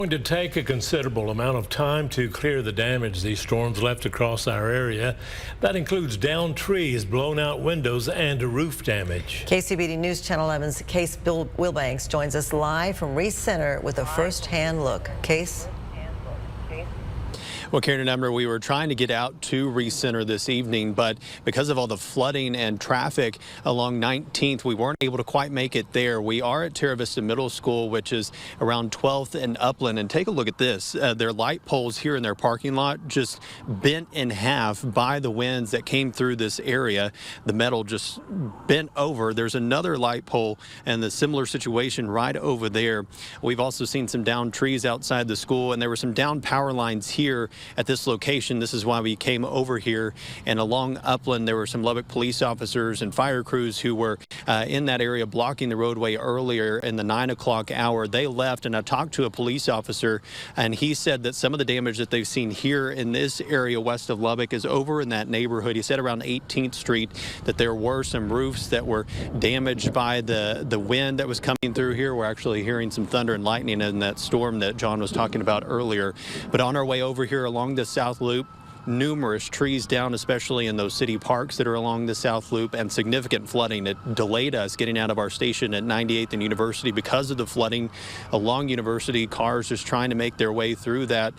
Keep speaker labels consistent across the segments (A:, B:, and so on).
A: Going to take a considerable amount of time to clear the damage these storms left across our area. That includes downed trees, blown out windows, and roof damage.
B: KCBD News Channel 11's Case Wilbanks joins us live from Reese Center with a first-hand look. Case?
C: Well, Karen and Emmer, we were trying to get out to Reese Center this evening, but because of all the flooding and traffic along 19th, we weren't able to quite make it there. We are at Terra Vista Middle School, which is around 12th and Upland, and take a look at this. Their light poles here in their parking lot just bent in half by the winds that came through this area. The metal just bent over. There's another light pole and the similar situation right over there. We've also seen some downed trees outside the school, and there were some downed power lines here at this location. This is why we came over here. And along Upland, there were some Lubbock police officers and fire crews who were in that area blocking the roadway earlier in the 9 o'clock hour. They left, and I talked to a police officer, and he said that some of the damage that they've seen here in this area west of Lubbock is over in that neighborhood. He said around 18th Street that there were some roofs that were damaged by the wind that was coming through here. We're actually hearing some thunder and lightning in that storm that John was talking about earlier. But on our way over here along the South Loop, numerous trees down, especially in those city parks that are along the South Loop, and significant flooding. It delayed us getting out of our station at 98th and University because of the flooding along University. Cars just trying to make their way through that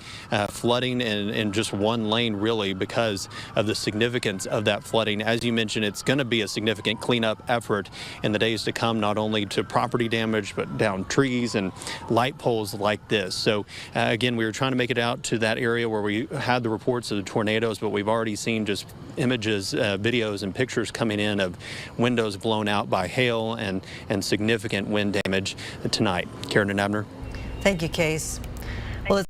C: flooding in just one lane, really, because of the significance of that flooding. As you mentioned, it's going to be a significant cleanup effort in the days to come, not only to property damage, but down trees and light poles like this. So again, we were trying to make it out to that area where we had the reports of the tornadoes, but we've already seen just images, videos, and pictures coming in of windows blown out by hail and significant wind damage tonight. Karen and Abner.
B: Thank you, Case.